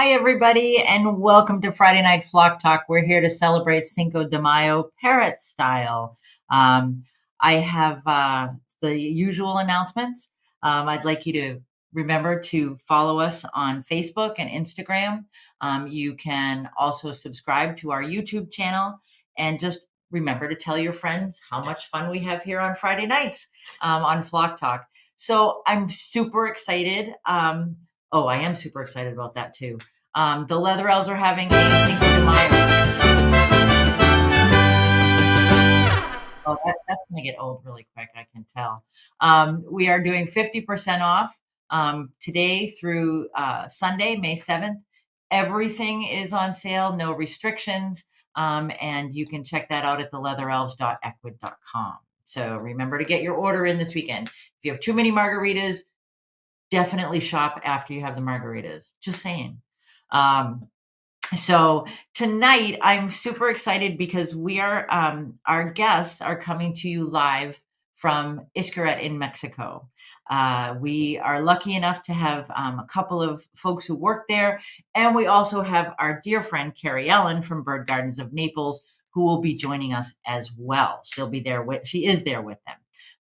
Hi, everybody, and welcome to Friday Night Flock Talk. We're here to celebrate Cinco de Mayo Parrot style. Um, I have the usual announcements. I'd like you to remember to follow us on Facebook and Instagram. You can also subscribe to our YouTube channel and just remember to tell your friends how much fun we have here on Friday nights on Flock Talk. So I'm super excited. Oh, I am super excited about that too. The Leather Elves are having a Cinco de Mayo. Oh, that's going to get old really quick, I can tell. We are doing 50% off today through Sunday, May 7th. Everything is on sale, no restrictions. And you can check that out at theleatherelves.equid.com. So remember to get your order in this weekend. If you have too many margaritas, definitely shop after you have the margaritas. Just saying. So tonight I'm super excited because we are our guests are coming to you live from Xcaret in Mexico. We are lucky enough to have a couple of folks who work there, and we also have our dear friend Carrie Ellen from Bird Gardens of Naples, who will be joining us as well. She is there with them.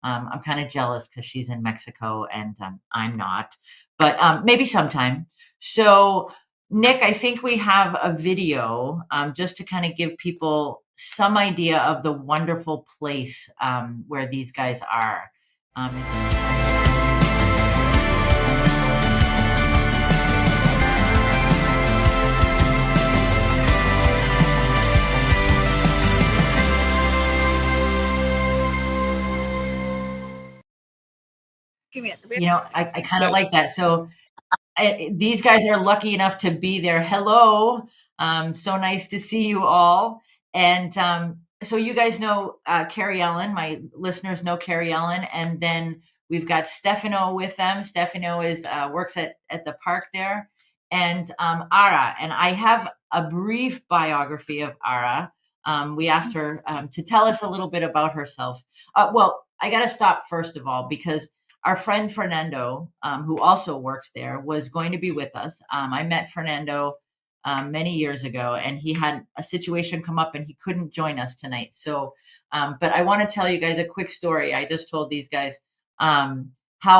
I'm kind of jealous because she's in Mexico and I'm not, but maybe sometime. So Nick, I think we have a video just to kind of give people some idea of the wonderful place where these guys are. Um, I kind of like that. So these guys are lucky enough to be there. Hello. So nice to see you all. And so you guys know Carrie Ellen. My listeners know Carrie Ellen. And then we've got Stefano with them. Stefano is works at the park there. And Ara. And I have a brief biography of Ara. We asked her to tell us a little bit about herself. Well, I got to stop first of all because our friend Fernando, who also works there, was going to be with us. I met Fernando many years ago, and he had a situation come up and he couldn't join us tonight. So, but I want to tell you guys a quick story. I just told these guys how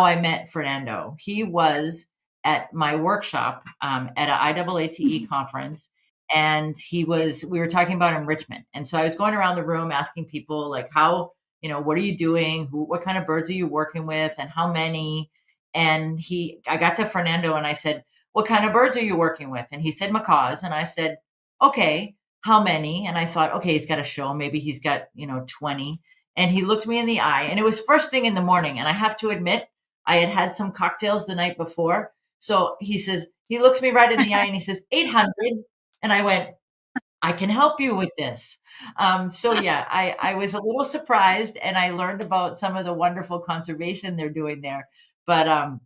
I met Fernando. He was at my workshop at an IAATE conference. And we were talking about enrichment. And so I was going around the room asking people like what are you doing? What kind of birds are you working with and how many? And I got to Fernando and I said, what kind of birds are you working with? And he said macaws. And I said, okay, how many? And I thought, okay, he's got a show. Maybe he's got, 20. And he looked me in the eye and it was first thing in the morning. And I have to admit, I had some cocktails the night before. So he looks me right in the eye and he says, 800. And I went, I can help you with this. So yeah, I was a little surprised and I learned about some of the wonderful conservation they're doing there. But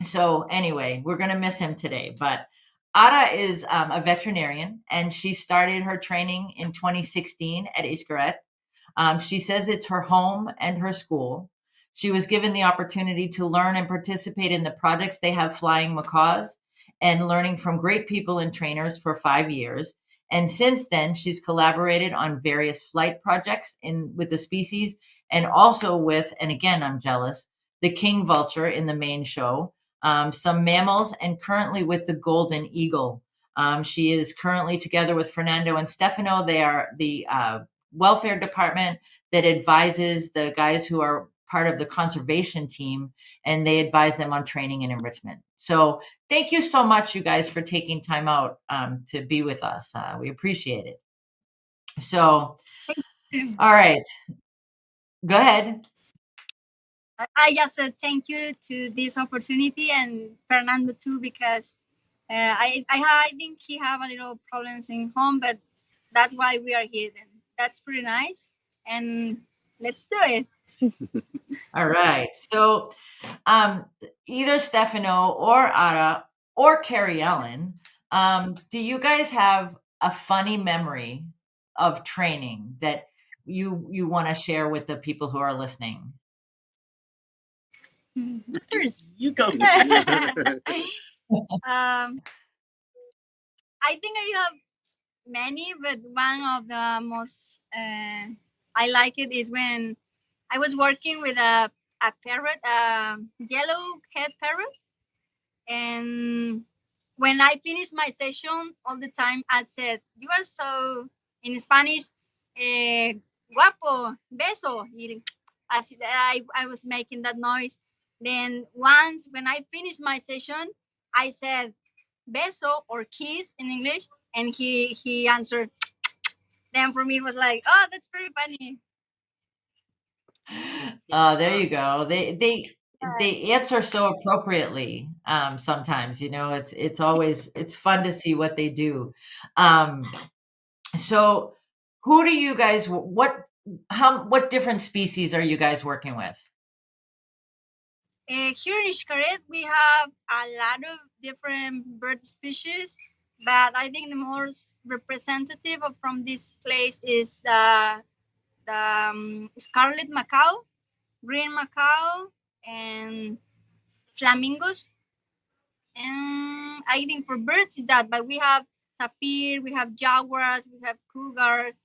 so anyway, we're going to miss him today. But Ara is a veterinarian and she started her training in 2016 at Xcaret. She says it's her home and her school. She was given the opportunity to learn and participate in the projects they have flying macaws and learning from great people and trainers for 5 years. And since then, she's collaborated on various flight projects with the species and also with, and again, I'm jealous, the king vulture in the main show, some mammals, and currently with the golden eagle. She is currently together with Fernando and Stefano. They are the welfare department that advises the guys who are part of the conservation team, and they advise them on training and enrichment. So thank you so much, you guys, for taking time out to be with us. We appreciate it. So, all right, go ahead. I just said thank you to this opportunity and Fernando too, because I think he have a little problems in home, but that's why we are here. Then that's pretty nice, and let's do it. All right. So either Stefano or Ara or Carrie Ellen, do you guys have a funny memory of training that you want to share with the people who are listening? First, You go. um, I think I have many, but one of the most I like it is when I was working with a parrot, a yellow head parrot, and when I finished my session, all the time I said, "You are so," in Spanish, "guapo, beso." As I was making that noise. Then once when I finished my session, I said beso or kiss in English, and he answered. Then for me it was like, oh, that's very funny. There you go. They answer so appropriately, sometimes, it's always it's fun to see what they do. Um, so who do you guys what different species are you guys working with? Here in Xcaret, we have a lot of different bird species, but I think the most representative from this place is the scarlet macaw, green macaw, and flamingos. And I think for birds is that, but we have tapir, we have jaguars, we have cougar,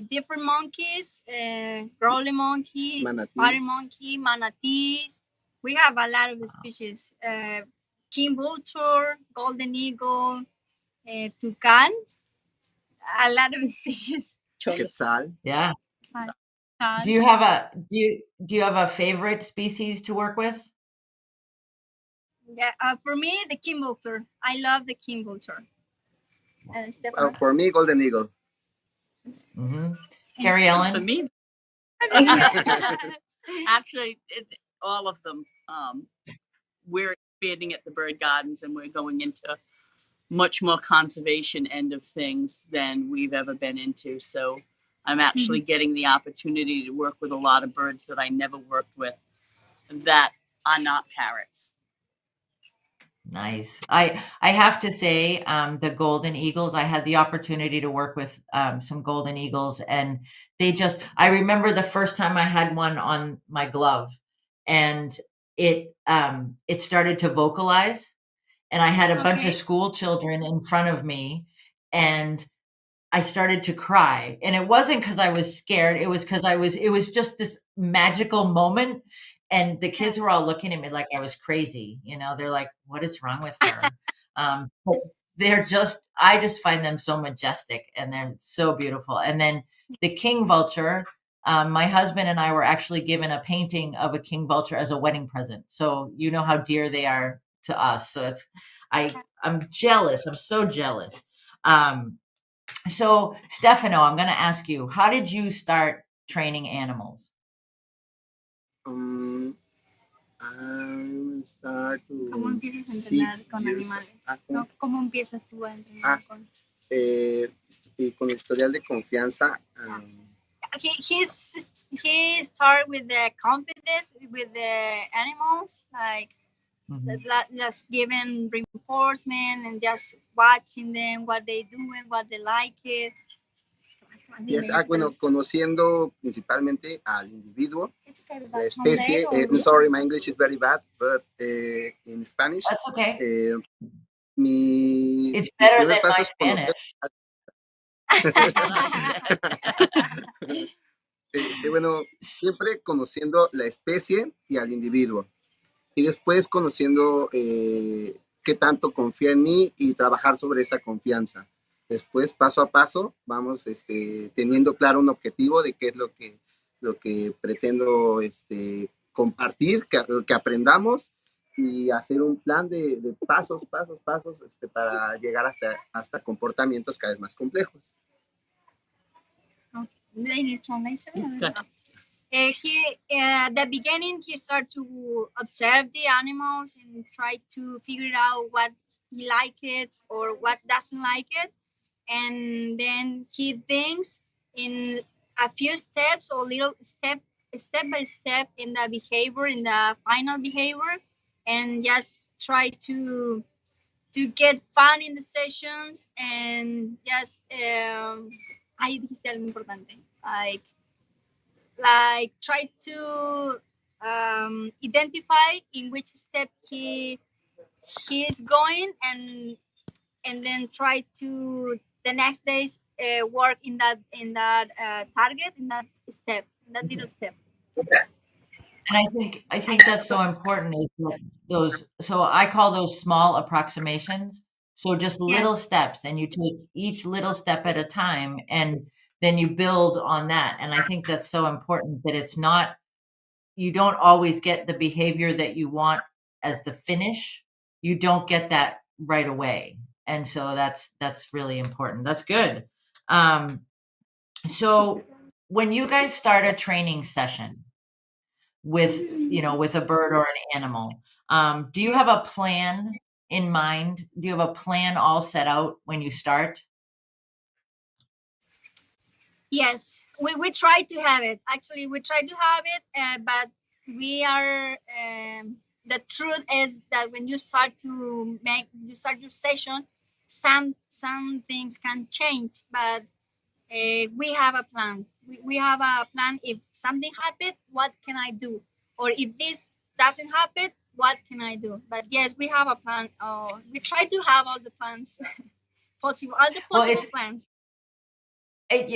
different monkeys, growly monkey, spider monkey, manatees. We have a lot of species. King vulture, golden eagle, toucan, a lot of species. Quetzal. Yeah. Toucan. Do you have a favorite species to work with? Yeah, for me, the king vulture. I love the king vulture. For me, golden eagle. Mm-hmm. Carrie Ellen? For me, actually, all of them. We're expanding at the bird gardens, and we're going into much more conservation end of things than we've ever been into. So I'm actually getting the opportunity to work with a lot of birds that I never worked with that are not parrots. Nice. I have to say, the golden eagles, I had the opportunity to work with some golden eagles, and I remember the first time I had one on my glove, and it started to vocalize, and I had a bunch of school children in front of me, and I started to cry. And it wasn't because I was scared. It was because it was just this magical moment. And the kids were all looking at me like I was crazy. They're like, what is wrong with her? But I just find them so majestic and they're so beautiful. And then the king vulture, my husband and I were actually given a painting of a king vulture as a wedding present. So you know how dear they are to us. So I'm jealous. I'm so jealous. So, Stefano, I'm going to ask you, how did you start training animals? I start ¿Cómo empiezas a entrenar 6 con years animales? ago. No, ¿cómo empiezas tú a entrenar con? Y con historial de confianza. He started with the confidence with the animals, like just giving reinforcement and just watching them, what they doing, what they like it. Yes, bueno, conociendo principalmente al individuo, la especie. I'm sorry, my English is very bad, but in Spanish. That's okay. It's better than my Spanish. Bueno, siempre conociendo la especie y al individuo. Y después conociendo qué tanto confía en mí y trabajar sobre esa confianza. Después, paso a paso, vamos teniendo claro un objetivo de qué es lo que pretendo compartir, que aprendamos y hacer un plan de pasos para llegar hasta comportamientos cada vez más complejos. They need translation. At the beginning, he started to observe the animals and try to figure out what he likes or what doesn't like it, and then he thinks in a few steps or step by step in the behavior, in the final behavior, and just try to get fun in the sessions and just ahí dijiste algo importante, like try to identify in which step he is going, and and then try to the next days work in that target, in that step, in that little step. And I think that's so important is that those so I call those small approximations. So just Yes. little steps and you take each little step at a time and then you build on that. And I think that's so important that it's not you don't always get the behavior that you want as the finish. You don't get that right away. And so that's really important. That's good. Um, so when you guys start a training session, with with a bird or an animal, do you have a plan in mind? Do you have a plan all set out when you start? Yes, we try to have it. Actually, we try to have it, but we are. The truth is that when you start your session, some things can change. But we have a plan. We have a plan. If something happens, what can I do? Or if this doesn't happen, what can I do? But yes, we have a plan. We try to have all the plans possible, all the Well, possible plans.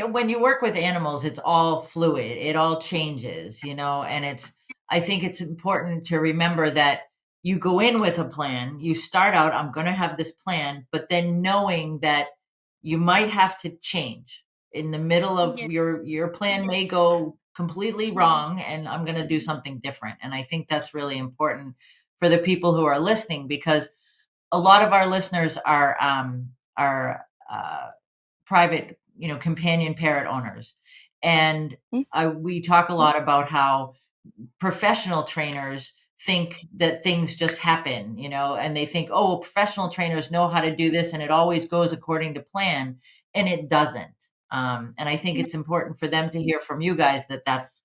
when you work with animals, it's all fluid. It all changes, and I think it's important to remember that you go in with a plan. You start out, I'm going to have this plan, but then knowing that you might have to change in the middle of Yes. your plan may go completely wrong and I'm going to do something different. And I think that's really important for the people who are listening because a lot of our listeners are private, companion parrot owners. And we talk a lot about how professional trainers think that things just happen, and they think, oh, professional trainers know how to do this and it always goes according to plan, and it doesn't. And I think it's important for them to hear from you guys that that's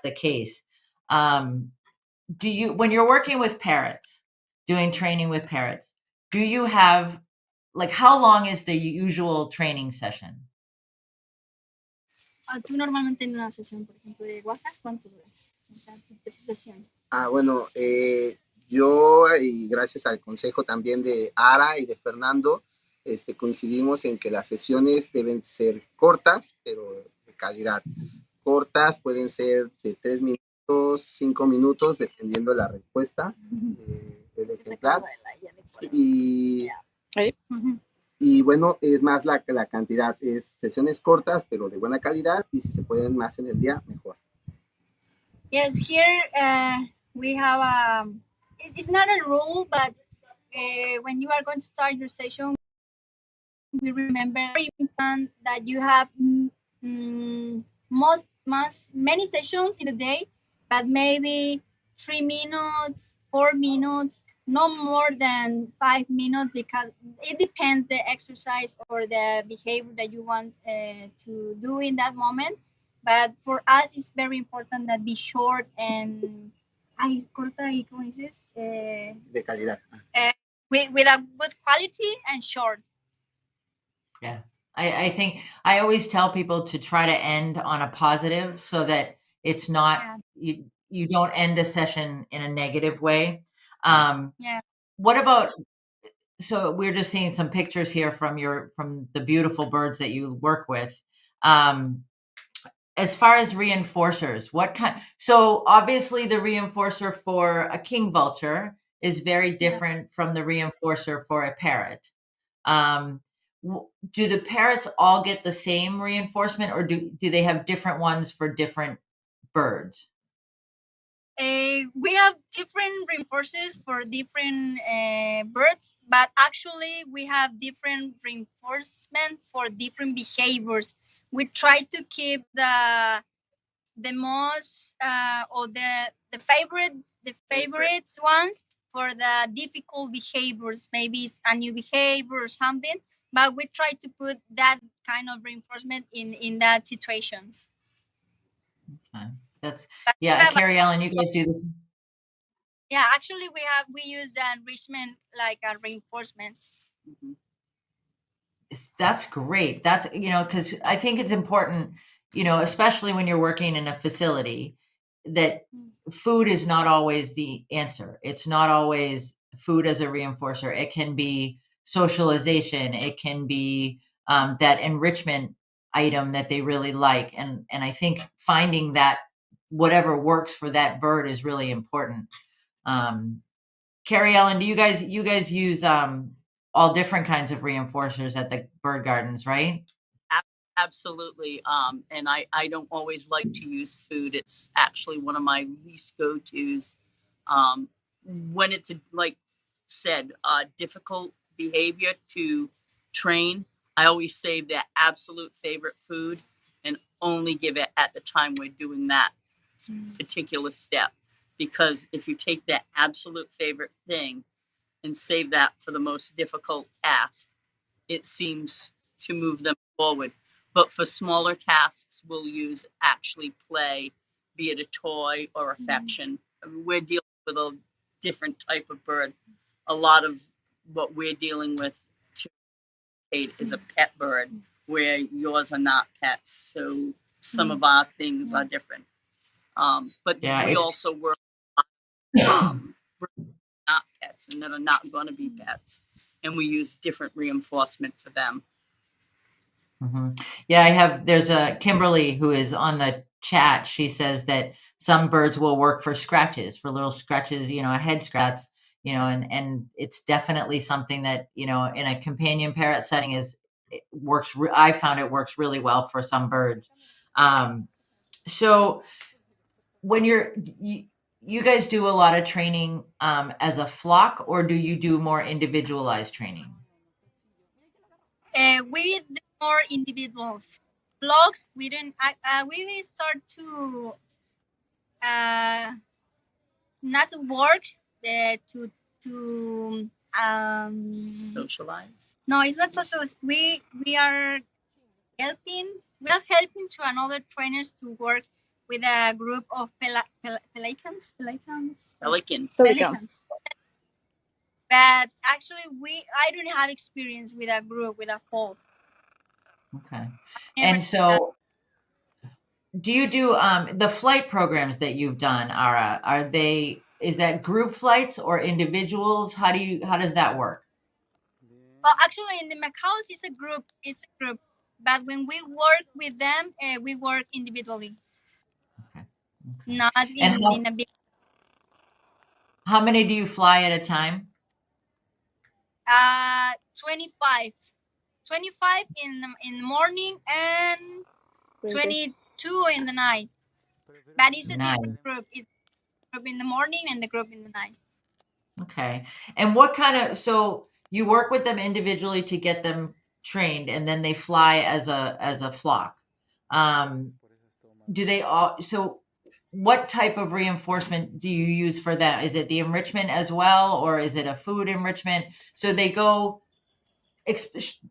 the case. Do you, when you're working with parrots, doing training with parrots, do you have like how long is the usual training session? Tú normalmente en una sesión, por ejemplo, de guajas, ¿cuánto duras? O sea, tu sesión. Bueno, yo y gracias al consejo también de Ara y de Fernando, coincidimos en que las sesiones deben ser cortas, pero de calidad. Cortas pueden ser de 3 minutos, 5 minutos, dependiendo de la respuesta del ejemplar. Y bueno, es más la cantidad, es sesiones cortas, pero de buena calidad, y si se pueden más en el día, mejor. Yes, here we have it's not a rule, but when you are going to start your session, we remember that you have many sessions in a day, but maybe 3 minutes, 4 minutes, no more than 5 minutes, because it depends the exercise or the behavior that you want to do in that moment. But for us, it's very important that be short and corta y ¿cómo dices? De calidad. With a good quality and short. Yeah. I think I always tell people to try to end on a positive so that it's not you don't end a session in a negative way. What about, so we're just seeing some pictures here from the beautiful birds that you work with. As far as reinforcers, so obviously the reinforcer for a king vulture is very different from the reinforcer for a parrot. Do the parrots all get the same reinforcement, or do they have different ones for different birds? We have different reinforcers for different birds, but actually we have different reinforcement for different behaviors. We try to keep the most or the favorites ones for the difficult behaviors. Maybe it's a new behavior or something, but we try to put that kind of reinforcement in that situations. Okay. Carrie Ellen, you guys do this. Yeah, actually we use the enrichment like a reinforcement. Mm-hmm. That's great. That's, because I think it's important, especially when you're working in a facility, that food is not always the answer. It's not always food as a reinforcer. It can be socialization. It can be that enrichment item that they really like. And I think finding that whatever works for that bird is really important. Carrie Ellen, do you guys use all different kinds of reinforcers at the bird gardens, right? Absolutely. And I don't always like to use food. It's actually one of my least go-tos. When it's like said, difficult behavior to train, I always save their absolute favorite food and only give it at the time we're doing that particular step. Because if you take their absolute favorite thing and save that for the most difficult task, it seems to move them forward. But for smaller tasks, we'll use actually play, be it a toy or affection. I mean, we're dealing with a different type of bird. A lot of what we're dealing with today is a pet bird, where yours are not pets. So some of our things are different. But Yeah, we also work with not pets and that are not going to be pets. And we use different reinforcement for them. Yeah, there's a Kimberly who is on the chat. She says that some birds will work for scratches, for little scratches, a head scratch, and it's definitely something that, in a companion parrot setting I found it works really well for some birds. So when you guys do a lot of training as a flock, or do you do more individualized training? We do more individuals. Vlogs, we didn't. We start to not work to socialize. No, it's not socialize. We are helping. We are helping to another trainers to work with a group of pelicans. But actually, I don't have experience with a group with a folk. Okay. And so do you do the flight programs that you've done, Ara, is that group flights or individuals? How does that work? Well, actually in the Macaws it's a group, but when we work with them, we work individually. Okay. Not in a big. How many do you fly at a time? 25 in the morning and 22 in the night. But it's a different group. It's a group in the morning and the group in the night. Okay. And so you work with them individually to get them trained, and then they fly as a flock. So what type of reinforcement do you use for that? Is it the enrichment as well, or is it a food enrichment? So they go.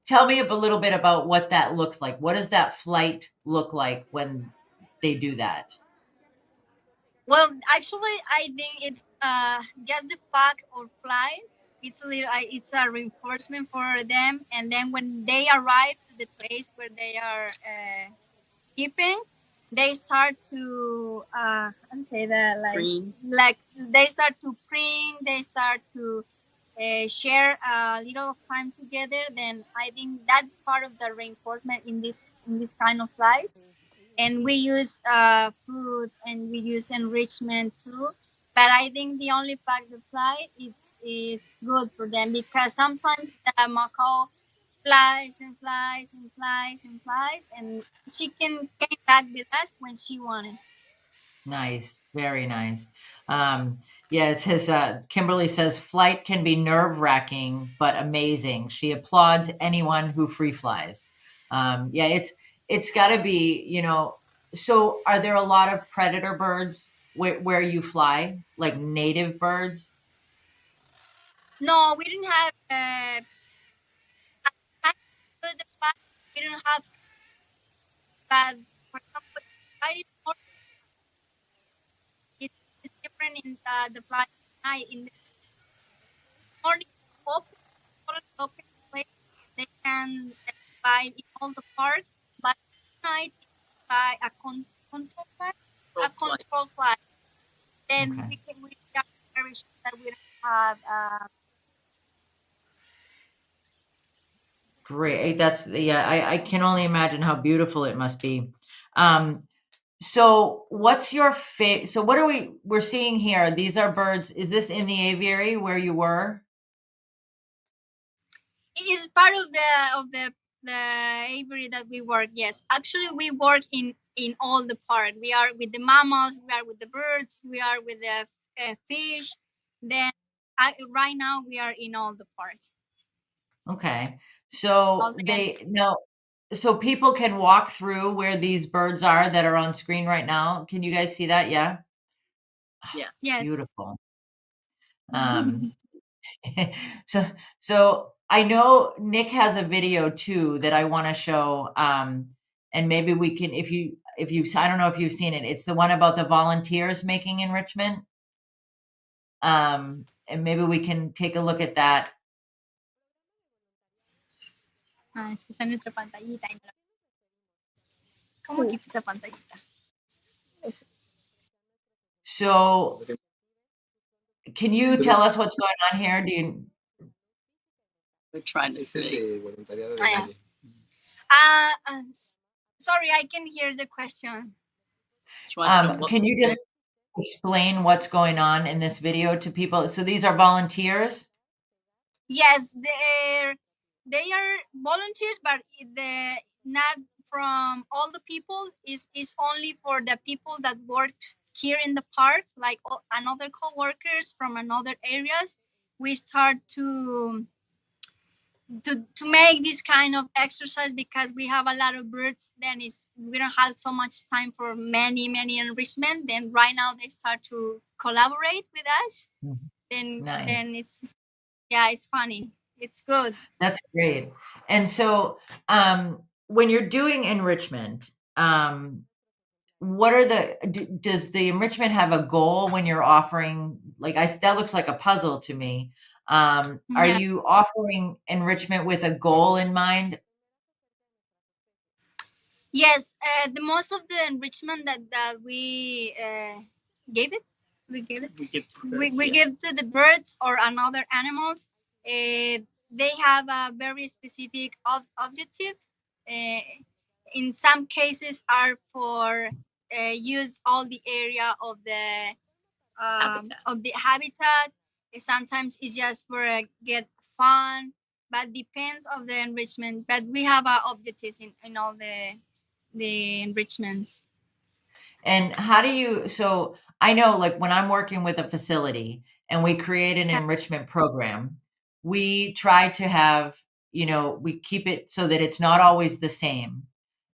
Tell me a little bit about what that looks like. What does that flight look like when they do that? Well, actually, I think it's just the fact of flight. It's a reinforcement for them, and then when they arrive to the place where they are keeping, they start to say that like they start to preen. They start to share a little time together. Then I think that's part of the reinforcement in this kind of flights. And we use food and we use enrichment too. But I think the only fact the flight is good for them, because sometimes the macaw flies and flies and flies and flies, and she can came back with us when she wanted. Nice, very nice. Yeah, it says Kimberly says flight can be nerve-wracking but amazing. She applauds anyone who free flies. Yeah, it's got to be, So are there a lot of predator birds where you fly, like native birds? No, we didn't have we didn't have, but for example, flight is more, it's different in the flight night. In the morning, open place, they can fly in all the park, but at night fly a control flight. Then Okay. we are very sure that we don't have Great. That's yeah, I can only imagine how beautiful it must be. So what's your so what are we're seeing here? These are birds. Is this in the aviary where you were? It is part of the aviary that we work. Yes, actually, we work in all the park. We are with the mammals. We are with the birds. We are with the fish. Then right now we are in all the park. Okay. All So the they now so people can walk through where these birds are that are on screen right now. Can you guys see that? Yeah. Yes. yes. Beautiful. So so I know Nick has a video too that I want to show. And maybe we can if you I don't know if you've seen it. It's the one about the volunteers making enrichment. And maybe we can take a look at that. Es que está en nuestra pantallita. ¿Cómo quita esa pantallita? So can you tell us what's going on here? Do you We're trying to Es el see. de voluntariado de Ah, yeah. Mayo. Sorry, I can hear the question. She wants to look. can you just explain what's going on in this video to people? So these are volunteers? Yes, they are volunteers, but not from all the people. Is only for the people that works here in the park, like another co-workers from another areas. We start to make this kind of exercise because we have a lot of birds. Then we don't have so much time for many enrichment. Then right now they start to collaborate with us. Nice. Then it's funny. It's good. That's great. And so when you're doing enrichment, what are does the enrichment have a goal when you're offering, like that looks like a puzzle to me. Are Yeah. you offering enrichment with a goal in mind? Yes, the most of the enrichment that we gave it, we give it. We give to We birds, yeah. give to the birds or another animals. They have a very specific objective. In some cases, are for use all the area of the habitat. Sometimes it's just for get fun, but depends of the enrichment. But we have our objectives in all the enrichments. And how do you, so I know like when I'm working with a facility and we create an enrichment program, we try to have, we keep it so that it's not always the same.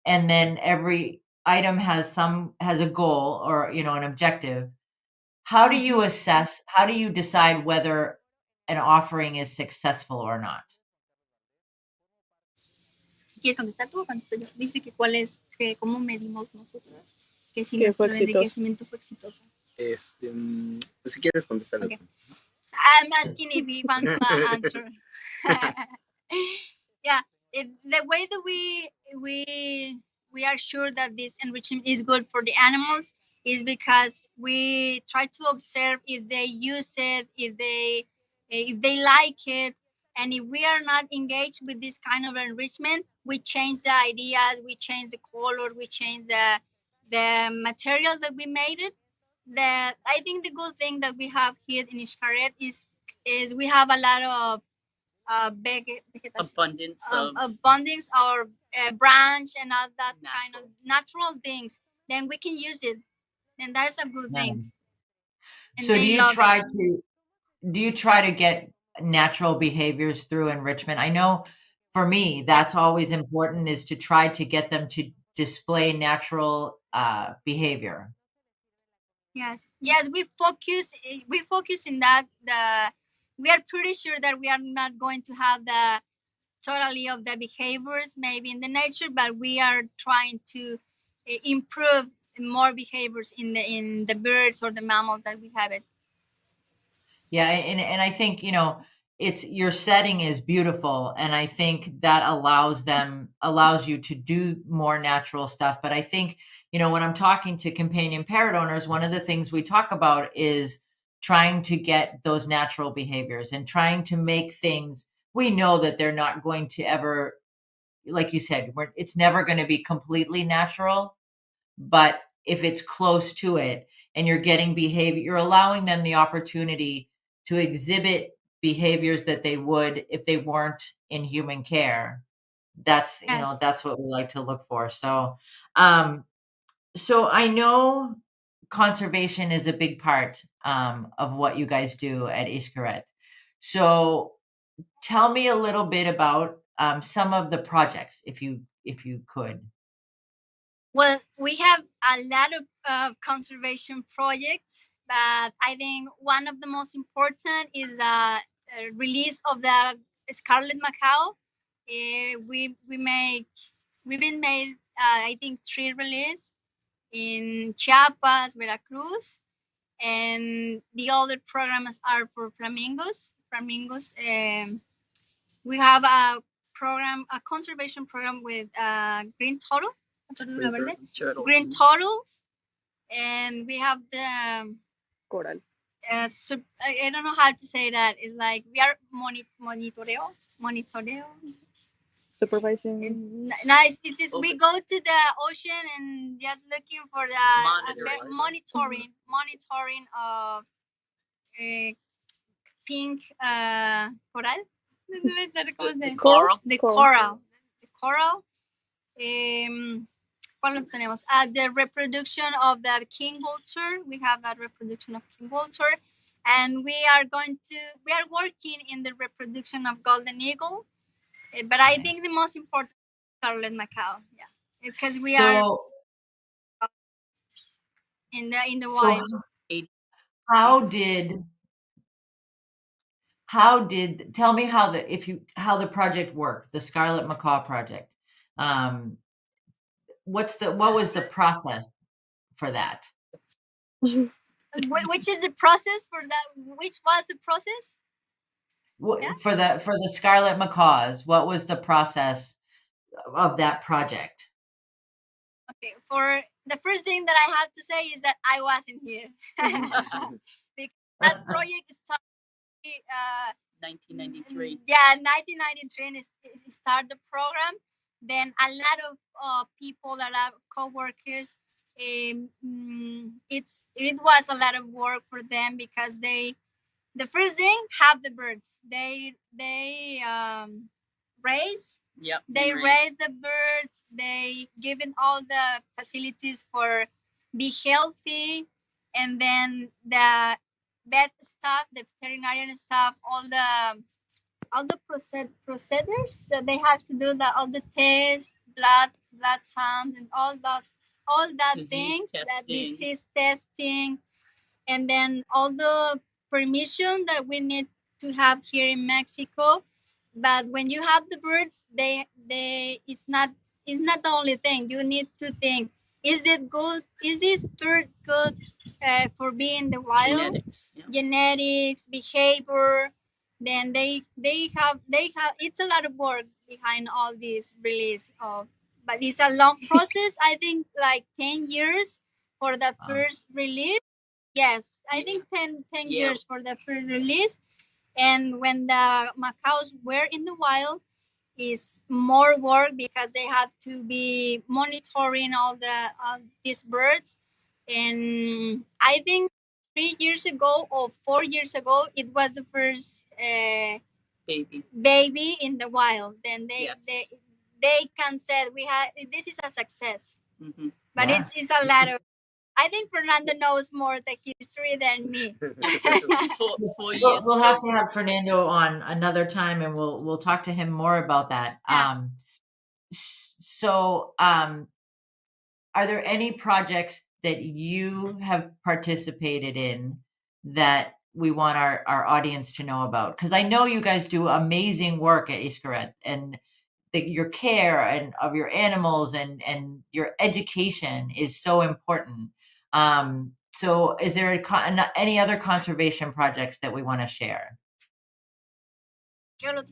And then every item has a goal or, an objective. How do you how do you decide whether an offering is successful or not? ¿Quieres contestar tú o contesto yo? Dice que cuál es, que cómo medimos nosotros que si nuestro enriquecimiento fue exitoso. Pues si quieres contestarlo. Okay. I'm asking if he wants to answer. Yeah, the way that we are sure that this enrichment is good for the animals is because we try to observe if they use it, if they like it, and if we are not engaged with this kind of enrichment, we change the ideas, we change the color, we change the material that we made it. That I think the good thing that we have here in Xcaret is we have a lot of abundance or branch and all that kind of natural things. Then we can use it, and that's a good thing. And so do you try to get natural behaviors through enrichment? I know for me that's always important, is to try to get them to display natural behavior. Yes, we focus in that. We are pretty sure that we are not going to have the totally of the behaviors maybe in the nature, but we are trying to improve more behaviors in the birds or the mammals that we have it. Yeah, and I think, it's your setting is beautiful, and I think that allows you to do more natural stuff. But I think, when I'm talking to companion parrot owners, one of the things we talk about is trying to get those natural behaviors and trying to make things we know that they're not going to ever, like you said, it's never going to be completely natural, but if it's close to it and you're getting behavior, you're allowing them the opportunity to exhibit behaviors that they would if they weren't in human care. That's, Yes. that's what we like to look for. So, so I know conservation is a big part of what you guys do at Iskaret. So tell me a little bit about some of the projects, if you could. Well, we have a lot of conservation projects, but I think one of the most important is the release of the scarlet macaw. We've been made I think 3 release in Chiapas, Veracruz, and the other programs are for flamingos. We have a conservation program with green turtle. Green turtles, and we have the Coral. I don't know how to say that. It's like we are monitoreo. Supervising. Nice. It's just we go to the ocean and just looking for the monitoring of pink coral. Coral. The coral. The coral. ¿Cuál lo tenemos? The reproduction of the king vulture. We have a reproduction of king vulture, and we are working in the reproduction of golden eagle. But I think the most important is scarlet macaw. Yeah, because we are in the wild. Tell me how the project worked, the Scarlet Macaw project. What was the process for that? Which is the process for that? Which was the process? For the Scarlet Macaws, what was the process of that project? Okay, for the first thing that I have to say is that I wasn't here. Because that project started 1993. Yeah, 1993, and start the program. Then a lot of people, a lot of co-workers, it was a lot of work for them because the first thing have the birds. They raise. Yep. They raise the birds. They given all the facilities for be healthy, and then the vet staff, the veterinarian staff, all the procedures that they have to do, all the tests, blood sounds, and all that disease testing, and then all the permission that we need to have here in Mexico. But when you have the birds, it's not the only thing. You need to think: is it good? Is this bird good for being in the wild? Genetics, behavior. Then they have it's a lot of work behind all this release of, but it's a long process. I think like 10 years for the first release. Yes, I think 10 years for the first release. And when the macaws were in the wild, is more work because they have to be monitoring all these birds. And I think 3 years ago or 4 years ago, it was the first baby in the wild. Then they can say this is a success. Mm-hmm. But it's a lot of. I think Fernando knows more the history than me. 4 years. We'll have to have Fernando on another time, and we'll talk to him more about that. Yeah. So, are there any projects that you have participated in that we want our audience to know about? Because I know you guys do amazing work at Iskaret, and your care and of your animals and your education is so important. So is there any other conservation projects that we want to share? Well,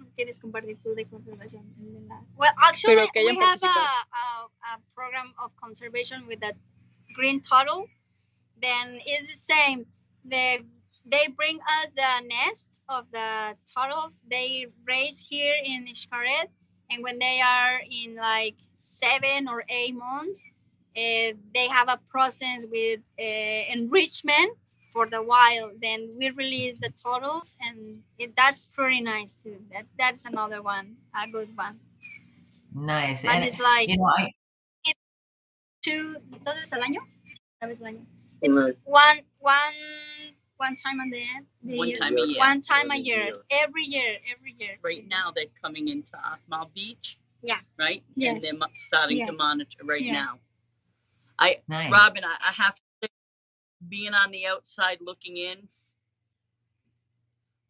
actually, we have a program of conservation with the green turtle. Then it's the same. they bring us the nest of the turtles they raise here in Xcaret, and when they are in like 7 or 8 months, they have a process with enrichment for the wild. Then we release the turtles, and that's pretty nice too. That's another one, a good one. Nice. And And it's like you know, I 2 veces al año. It's Una- one time at the end. One time a year. One time a year. Every year. Right now, they're coming into Akmal Beach. Yeah. Right? Yes. And they're starting to Yes. monitor right Yeah. now. nice. Robin, I have to say, being on the outside looking in,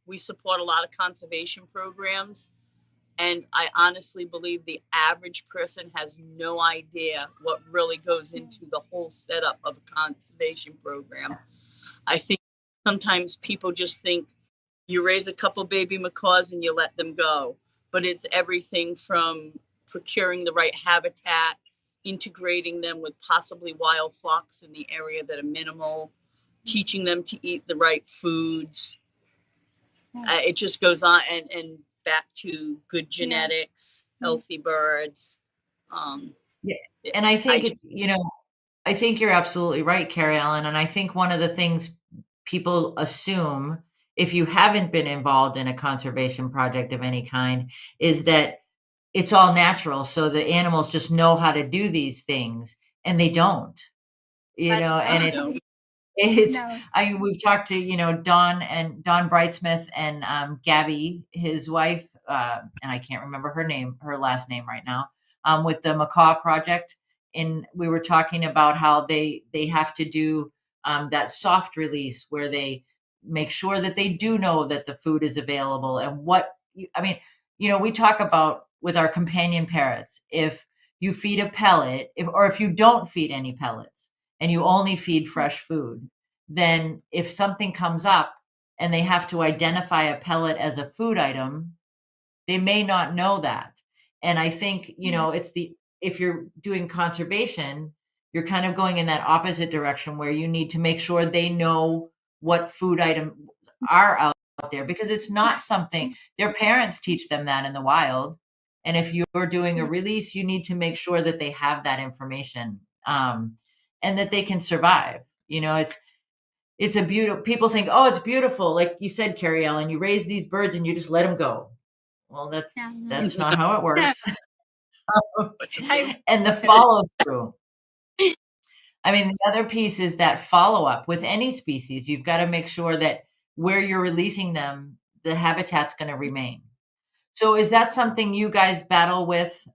we support a lot of conservation programs. And I honestly believe the average person has no idea what really goes into the whole setup of a conservation program. I think sometimes people just think you raise a couple baby macaws and you let them go. But it's everything from procuring the right habitat, integrating them with possibly wild flocks in the area that are minimal, teaching them to eat the right foods. It just goes on and back to good genetics, healthy birds. Yeah. And I think it's, I think you're absolutely right, Carrie Ellen. And I think one of the things people assume, if you haven't been involved in a conservation project of any kind, is that it's all natural. So the animals just know how to do these things, and they don't, and it's, we've talked to, Don Brightsmith and Gabby, his wife, and I can't remember her last name right now, with the Macaw Project. And we were talking about how they have to do that soft release where they make sure that they do know that the food is available and we talk about with our companion parrots, if you feed a pellet, if you don't feed any pellets, and you only feed fresh food, then if something comes up and they have to identify a pellet as a food item, they may not know that. And I think, if you're doing conservation, you're kind of going in that opposite direction where you need to make sure they know what food items are out there, because it's not something their parents teach them that in the wild. And if you're doing a release, you need to make sure that they have that information, and that they can survive. It's a beautiful, people think, oh, it's beautiful. Like you said, Carrie Ellen, you raise these birds and you just let them go. Well, that's not how it works. And the follow through. I mean, the other piece is that follow up with any species. You've got to make sure that where you're releasing them, the habitat's going to remain. So is that something you guys battle with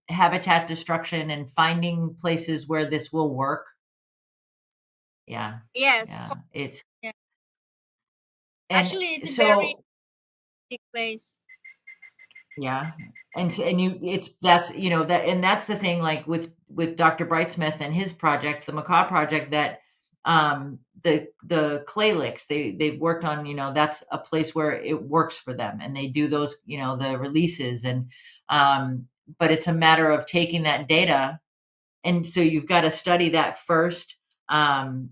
habitat destruction and finding places where this will work? Yeah. Yes. Yeah. It's actually it's a very big place. Yeah. And that's the thing, like with Dr. Brightsmith and his project, the Macaw Project, that the clay licks they've worked on, that's a place where it works for them, and they do those, the releases, and but it's a matter of taking that data. And so you've got to study that first, and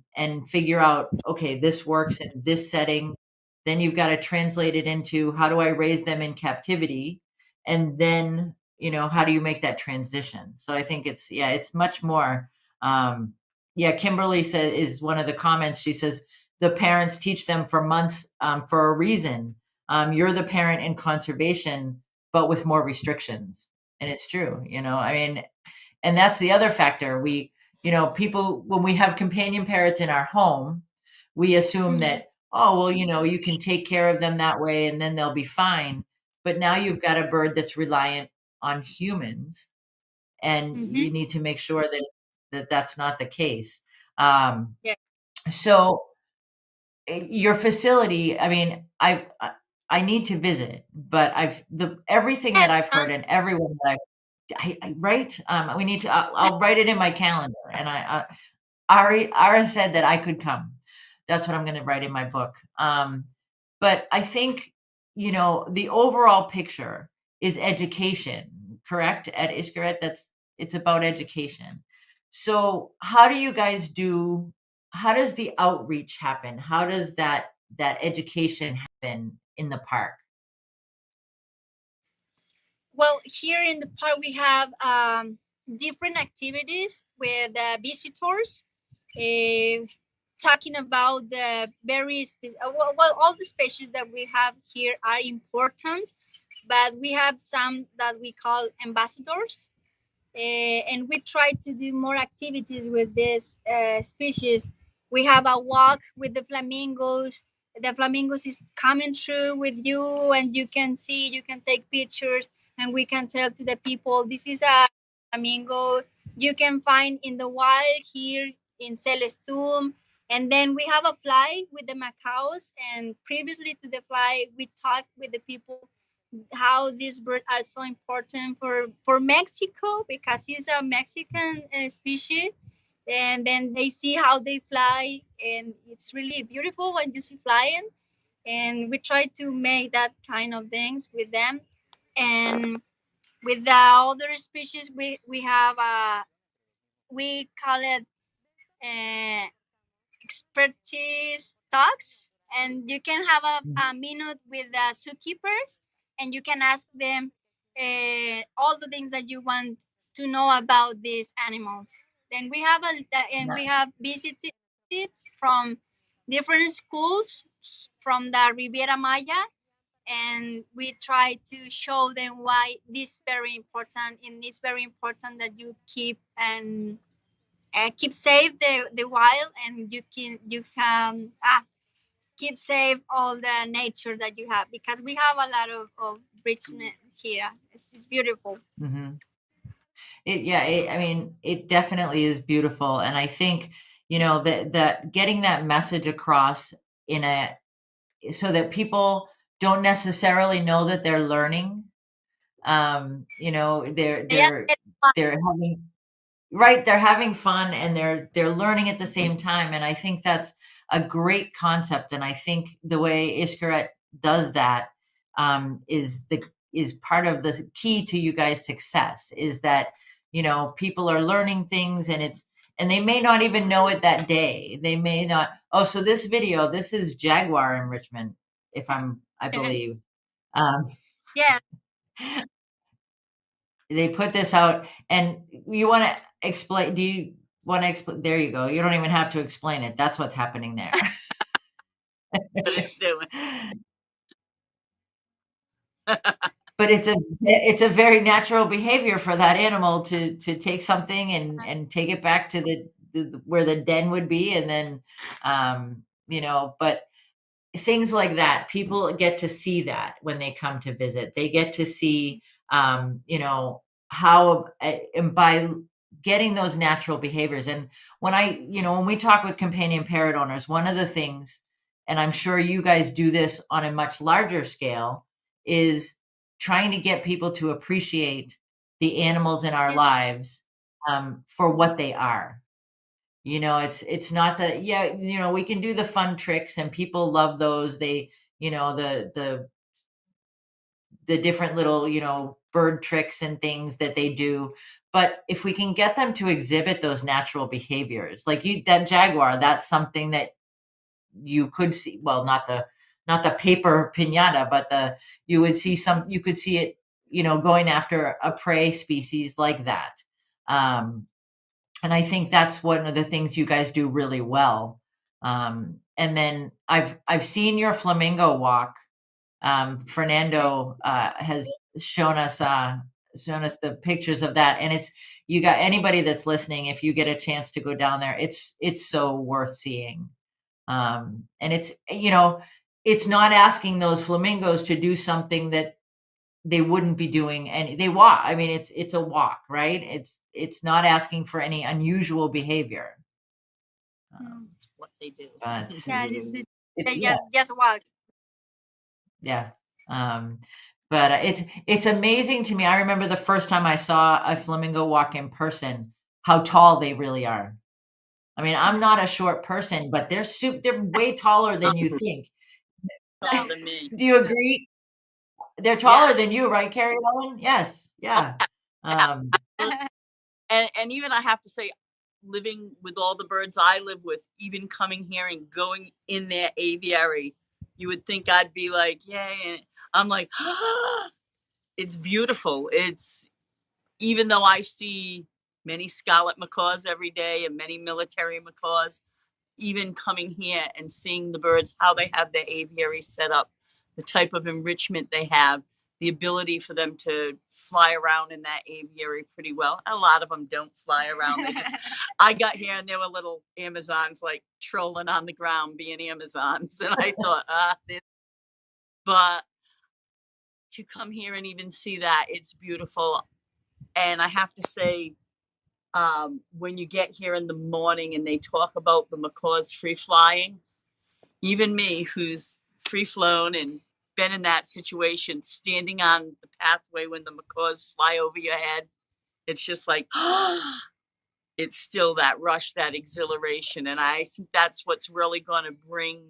figure out, okay, this works in this setting. Then you've got to translate it into, how do I raise them in captivity? And then, how do you make that transition? So I think it's much more. Kimberly is one of the comments. She says, the parents teach them for months, for a reason. You're the parent in conservation, but with more restrictions. And it's true, and that's the other factor. People, when we have companion parrots in our home, we assume that, oh, well, you can take care of them that way and then they'll be fine. But now you've got a bird that's reliant on humans, and you need to make sure that that's not the case. So your facility, I mean, I need to visit, but everything that I've heard and everyone that right? We need to. I'll write it in my calendar. And Ara said that I could come. That's what I'm going to write in my book. But I think the overall picture is education, correct? At Xcaret, it's about education. So how do you guys do how does the outreach happen? How does that education happen in the park? Well, here in the park we have different activities with visitors, uh, talking about the well, all the species that we have here are important, but we have some that we call ambassadors, and we try to do more activities with this species. We have a walk with the flamingos. The flamingos is coming through with you, and you can see, you can take pictures, and we can tell to the people this is a flamingo you can find in the wild here in Celestum. And then we have a fly with the macaws, and previously to the fly, we talked with the people how these birds are so important for Mexico because it's a Mexican species. And then they see how they fly, and it's really beautiful when you see flying. And we try to make that kind of things with them. And with the other species, we have we call it uh, expertise talks, and you can have a minute with the zookeepers, and you can ask them all the things that you want to know about these animals. Then we have we have visits from different schools from the Riviera Maya, and we try to show them why this is very important, and it's very important that you keep safe the wild, and you can keep safe all the nature that you have, because we have a lot of richness here. It's beautiful. Mm-hmm. I mean, it definitely is beautiful, and I think that getting that message across in a so that people don't necessarily know that they're learning. They're Yeah, they're having right, they're having fun, and they're learning at the same time, and I think that's a great concept, and I think the way Iskaret does that is part of the key to you guys' success, is that people are learning things, and they may not even know it that day. They may not. Oh, so this is jaguar enrichment, I believe. Um, yeah. they put this out, and you want to explain? Do you want to explain? There you go. You don't even have to explain it. That's what's happening there. What it's doing. But it's a very natural behavior for that animal to take something and take it back to where the den would be, and then but things like that, people get to see that when they come to visit. They get to see how, and by getting those natural behaviors. And when we talk with companion parrot owners, one of the things, and I'm sure you guys do this on a much larger scale, is trying to get people to appreciate the animals in our lives for what they are. It's not that, we can do the fun tricks, and people love those. They, the different little, bird tricks and things that they do. But if we can get them to exhibit those natural behaviors, like that jaguar, that's something that you could see. Well, not the paper piñata, but you could see it, going after a prey species like that. And I think that's one of the things you guys do really well. And then I've seen your flamingo walk. Fernando has shown us the pictures of that, and you got anybody that's listening, if you get a chance to go down there, it's so worth seeing. And it's not asking those flamingos to do something that they wouldn't be doing, and they walk. I mean, it's a walk, right? It's not asking for any unusual behavior. It's what they do. But Yeah, just walk. Yeah. But it's amazing to me. I remember the first time I saw a flamingo walk in person, how tall they really are. I mean, I'm not a short person, but they're way taller than you think. Taller than me. Do you agree? They're taller Yes. than you, right, Carrie Ellen? Yes. Yeah. And even I have to say, living with all the birds I live with, even coming here and going in their aviary, you would think I'd be like, yay. And I'm like, it's beautiful. It's, even though I see many scarlet macaws every day and many military macaws, even coming here and seeing the birds, how they have their aviary set up, the type of enrichment they have, the ability for them to fly around in that aviary pretty well. A lot of them don't fly around. I got here and there were little Amazons like trolling on the ground being Amazons. And I thought, but to come here and even see that, it's beautiful. And I have to say, when you get here in the morning and they talk about the macaws free flying, even me, who's free flown and been in that situation, standing on the pathway when the macaws fly over your head, it's just like, it's still that rush, that exhilaration. And I think that's what's really going to bring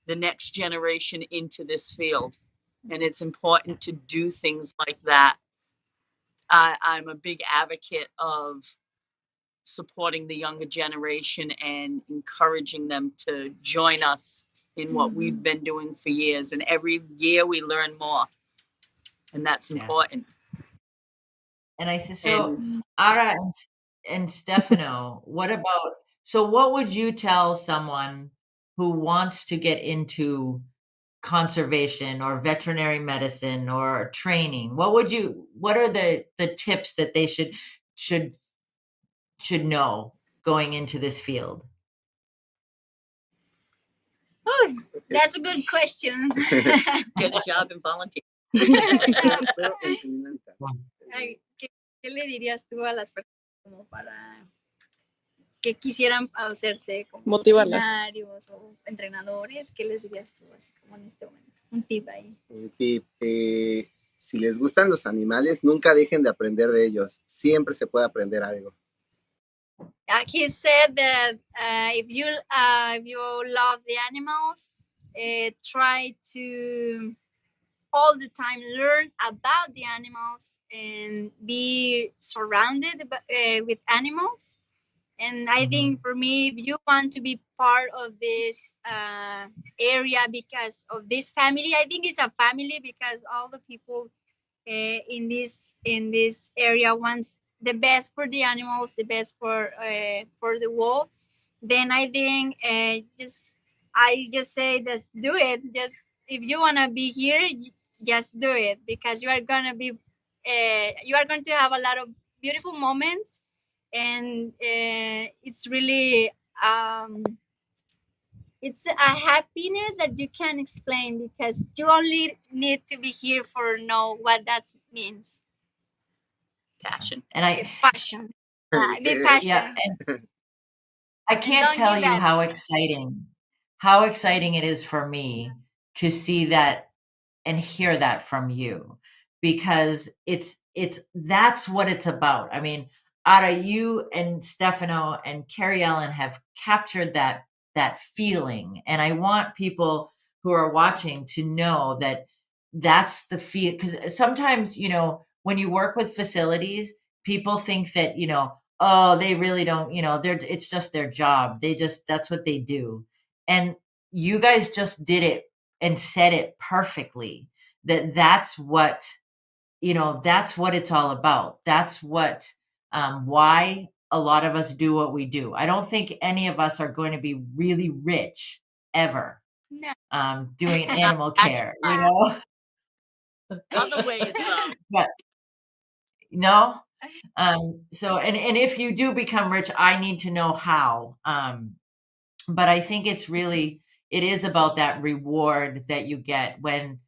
the next generation into this field. And it's important to do things like that. I'm a big advocate of supporting the younger generation and encouraging them to join us in what we've been doing for years. And every year we learn more. And that's important. And so Ara and Stefano, what would you tell someone who wants to get into conservation or veterinary medicine or training? What are the tips that they should know going into this field? Oh, that's a good question. Get a job and volunteer. Ay, ¿qué le dirías tú a las personas como para que quisieran hacerse como Motivarlas. veterinarios o entrenadores? ¿Qué les dirías tú así como en este momento? Un tip ahí. Un tip, si les gustan los animales, nunca dejen de aprender de ellos. Siempre se puede aprender algo. He said that if you love the animals, try to all the time learn about the animals and be surrounded with animals. And I think for me, if you want to be part of this area because of this family, I think it's a family because all the people in this area wants the best for the animals, the best for the world. Then I think I just say just do it. Just if you wanna be here, just do it because you are going to have a lot of beautiful moments, and it's really it's a happiness that you can't explain because you only need to be here for know what that means. Passion. And passion. The passion. Yeah, and I can't tell you how exciting it is for me to see that and hear that from you, because that's what it's about. I mean, Ara, you and Stefano and Carrie Ellen have captured that feeling, and I want people who are watching to know that that's the feel, because sometimes, when you work with facilities, people think that, oh, they really don't, it's just their job. That's what they do. And you guys just did it and said it perfectly, that's what it's all about. That's what why a lot of us do what we do. I don't think any of us are going to be really rich ever. No. Doing animal care, Other ways though. But no. So and if you do become rich, I need to know how. But I think it is about that reward that you get when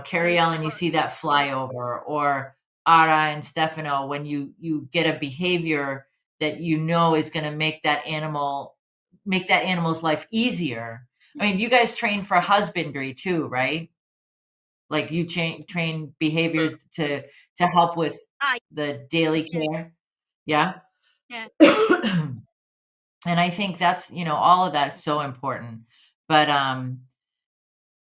Carrie Ellen, you see that flyover, or Ara and Stefano, when you get a behavior that is going to make that animal's life easier. I mean, you guys train for husbandry too, right? Like you train behaviors to help with the daily care. Yeah. Yeah. And I think that's, all of that's so important. But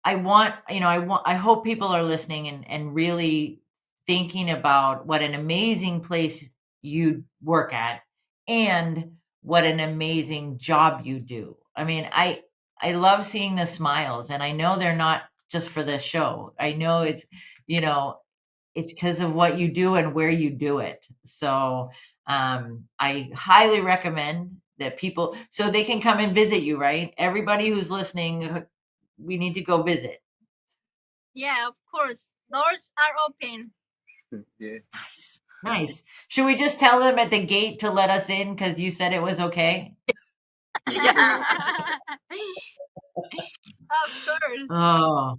I hope people are listening and really thinking about what an amazing place you work at, and what an amazing job you do. I mean, I love seeing the smiles, and I know they're not just for the show. I know it's, you know, it's because of what you do and where you do it. So I highly recommend that people, so they can come and visit you, right? Everybody who's listening, we need to go visit. Yeah, of course. Doors are open. Yeah. Nice. Should we just tell them at the gate to let us in because you said it was okay? Yeah. Of course. Oh,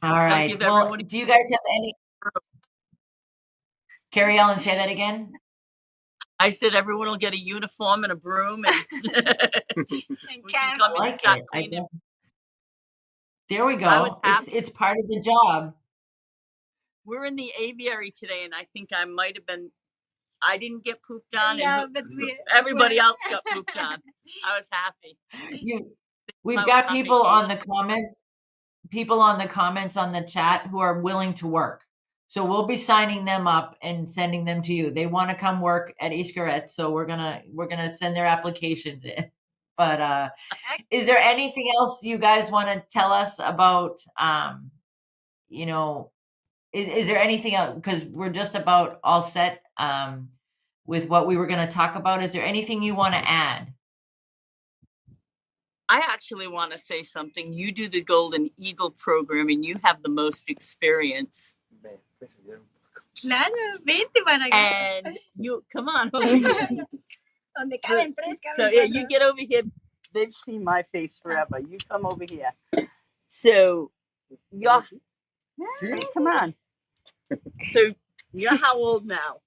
all right. give Well, everyone- do you guys have any? Carrie Ellen, say that again. I said everyone will get a uniform and a broom, and And we can can come I and like start it. cleaning. There we I was go. It's part of the job. We're in the aviary today, and I think I might have been. I didn't get pooped on, yeah, and but everybody else got pooped on. I was happy. We've My got on people on vacation. the comments, people on the comments on the chat who are willing to work. So we'll be signing them up and sending them to you. They want to come work at Iscaret, so we're gonna send their applications in. But is there anything else you guys want to tell us about? You know, is there anything else? Because we're just about all set with what we were going to talk about. Is there anything you want to add? I actually want to say something. You do the Golden Eagle program, and you have the most experience. Claro, vente para acá. And you come on over here. Donde caben tres, So caben yeah, cuatro. you get over here. They've seen my face forever. You come over here. So you're come on. So you're how old now?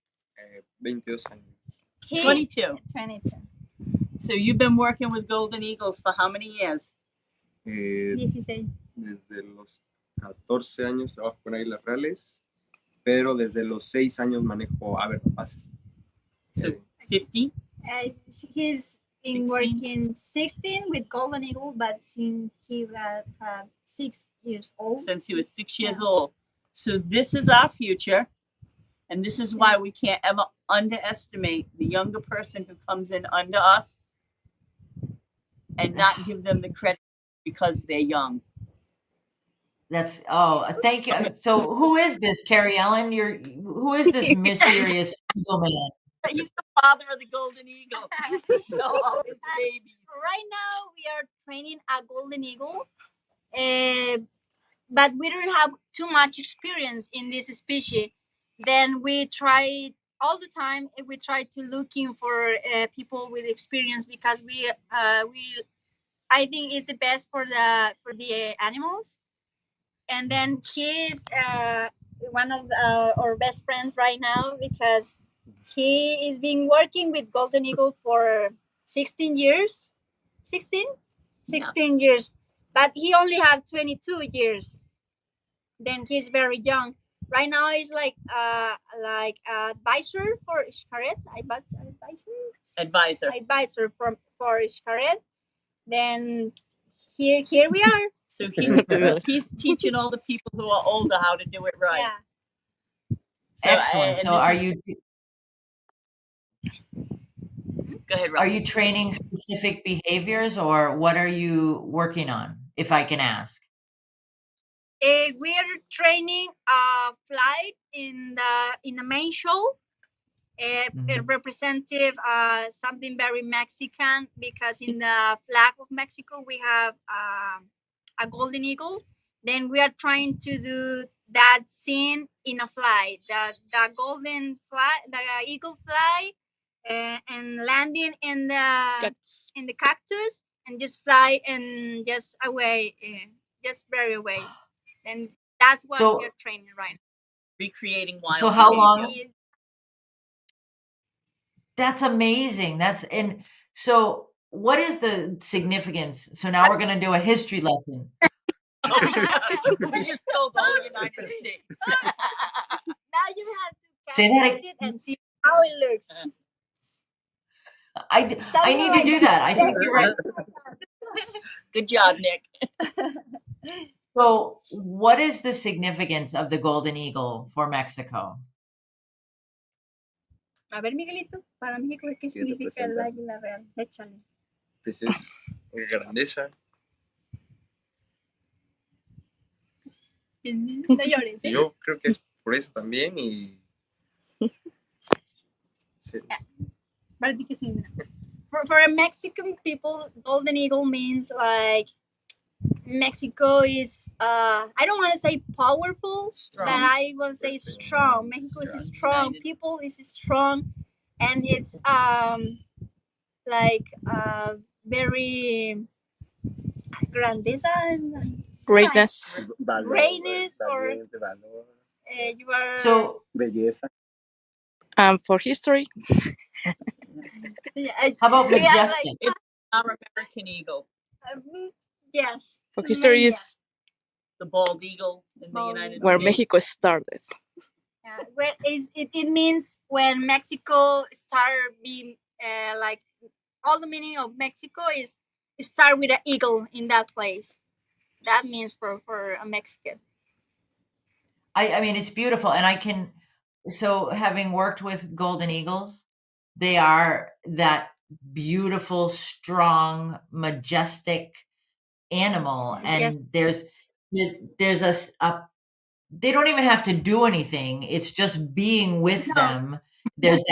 22 años. 22. 22. So you've been working with Golden Eagles for how many years? 16. Desde los 14 años trabajo con Águilas Reales, pero desde los 6 años manejo averpases. So 50? He's been 16? working 16 with Golden Eagle, but since he was 6 years old. Since he was 6 years old. So this is our future. And this is why we can't ever underestimate the younger person who comes in under us and not give them the credit because they're young. Thank you. So who is this, Carrie Ellen? Who is this mysterious eagle man? He's the father of the Golden Eagle. All his babies. Right now, we are training a Golden Eagle, but we don't have too much experience in this species. Then we try all the time. We try to looking for people with experience because I think it's the best for the animals. And then he's one of our best friends right now because he is been working with Golden Eagle for 16 years. 16 years, but he only have 22 years. Then he's very young. Right now he's like advisor for Xcaret. Advisor for Xcaret. Then here we are. So he's teaching all the people who are older how to do it right. Yeah. So, Excellent. So are you Go ahead, Rob. are you training specific behaviors, or what are you working on, if I can ask? We are training a flight in the main show. A representative, something very Mexican, because in the flag of Mexico we have a Golden Eagle. Then we are trying to do that scene in a flight, the golden fly, the eagle fly, and landing in the cactus and just fly and just away, just very away. And that's what we are training right now. Recreating wild. So how behavior. long? That's amazing. So what is the significance? So now we're going to do a history lesson. We just told the whole United States. Now you have to Say that it and see how it looks. I need to do that. I think you're right. Good job, Nick. So what is the significance of the Golden Eagle for Mexico? A ver, Miguelito, para México, ¿qué significa el águila real? Échale. Pues es grandeza. No llores. Y yo creo que es por eso también y... Sí. Para ti, ¿qué significa? For Mexican people, golden eagle means like Mexico is, I don't want to say powerful, Strong. but I want to say strong. Mexico is strong. United. People is strong, and it's like very grandeza and Greatness. Valor, Greatness or- valiente, valor, you are. So belleza. For history. Yeah, how about yeah, majestic? It's our American eagle, yes. For history Yeah. is the bald eagle in the Bald United eagle. where States. Mexico started. Yeah, where is it? It means when Mexico start being like all the meaning of Mexico is start with an eagle in that place. That means for a Mexican. I mean, it's beautiful. And I can, so having worked with golden eagles, they are that beautiful, strong, majestic animal. And there's they don't even have to do anything. It's just being with them. There's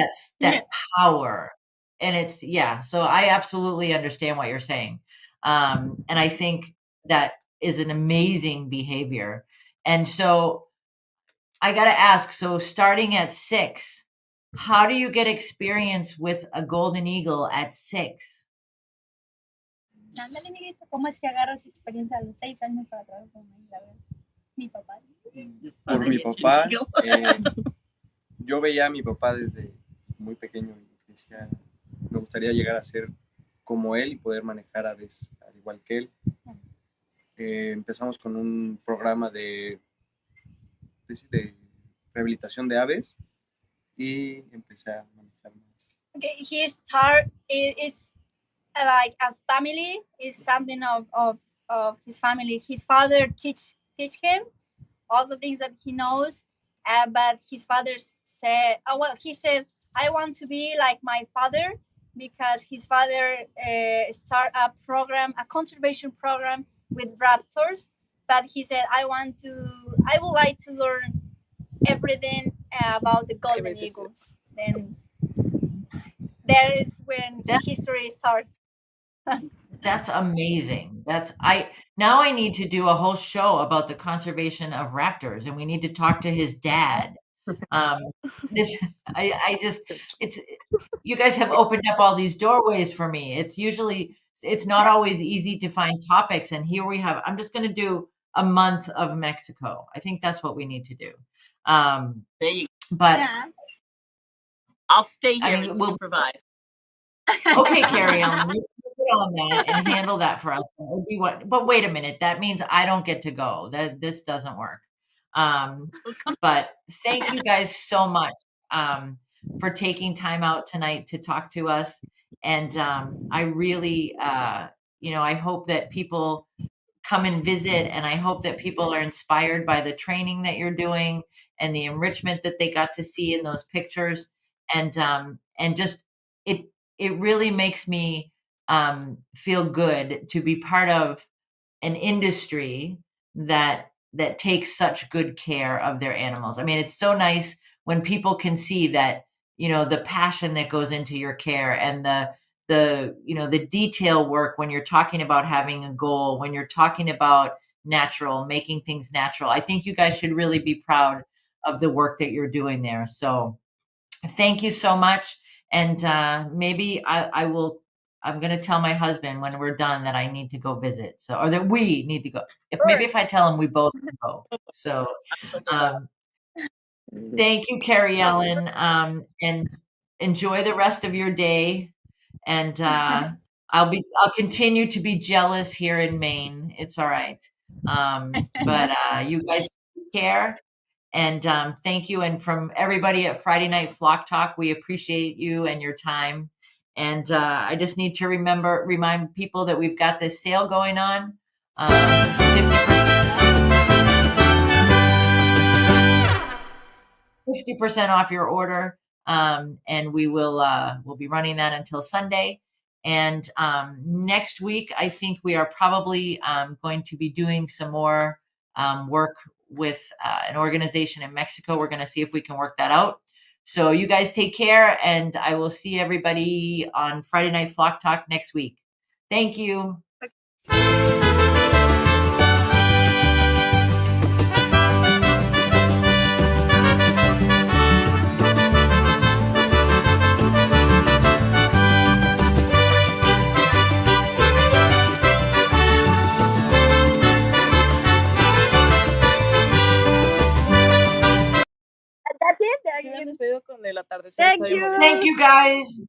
that power. And it's, yeah. So I absolutely understand what you're saying. And I think that is an amazing behavior. And so I got to ask, so starting at 6, how do you get experience with a golden eagle at 6? Ándale, amiguito, ¿cómo es que agarras experiencia a los 6 años para trabajar con mi papá? Por mi papá, yo veía a mi papá desde muy pequeño y decía, me gustaría llegar a ser como él y poder manejar aves al igual que él. Empezamos con un programa de rehabilitación de aves y empecé a manejar más. Okay, his start is like a family. Is something of his family. His father teach him all the things that he knows, but his father said, "Oh well," he said, "I want to be like my father," because his father start a conservation program with raptors. But he said, "I would like to learn everything about the golden eagles." Then there is when the history starts. That's amazing. Now I need to do a whole show about the conservation of raptors, and we need to talk to his dad. This, I just, it's, you guys have opened up all these doorways for me. It's not always easy to find topics, and here we have, I'm just going to do a month of Mexico. I think that's what we need to do. There you go. But Yeah. I'll stay here I mean, and we'll- supervise. Okay, Carrie Ellen, you get on that and handle that for us. That would be but wait a minute, that means I don't get to go. This doesn't work. But thank you guys so much for taking time out tonight to talk to us. And I really, I hope that people come and visit, and I hope that people are inspired by the training that you're doing and the enrichment that they got to see in those pictures. And just it really makes me feel good to be part of an industry that takes such good care of their animals. I mean, it's so nice when people can see that, the passion that goes into your care, and the detail work when you're talking about having a goal, when you're talking about making things natural. I think you guys should really be proud of the work that you're doing there. So thank you so much. And maybe I'm going to tell my husband when we're done that I need to go visit. So, or that we need to go. Maybe if I tell him, we both can go. So, thank you, Carrie Ellen. And enjoy the rest of your day. And I'll continue to be jealous here in Maine. It's all right. But you guys take care. And thank you. And from everybody at Friday Night Flock Talk, we appreciate you and your time. And I just need to remind people that we've got this sale going on. 50% off your order. and we'll be running that until Sunday. And next week, I think we are probably going to be doing some more work with an organization in Mexico. We're going to see if we can work that out. So you guys take care, and I will see everybody on Friday Night Flock Talk next week. Thank you. That's it. Se hubieran despedido con el atardecer. Thank está bien you. bonito. Thank you, guys.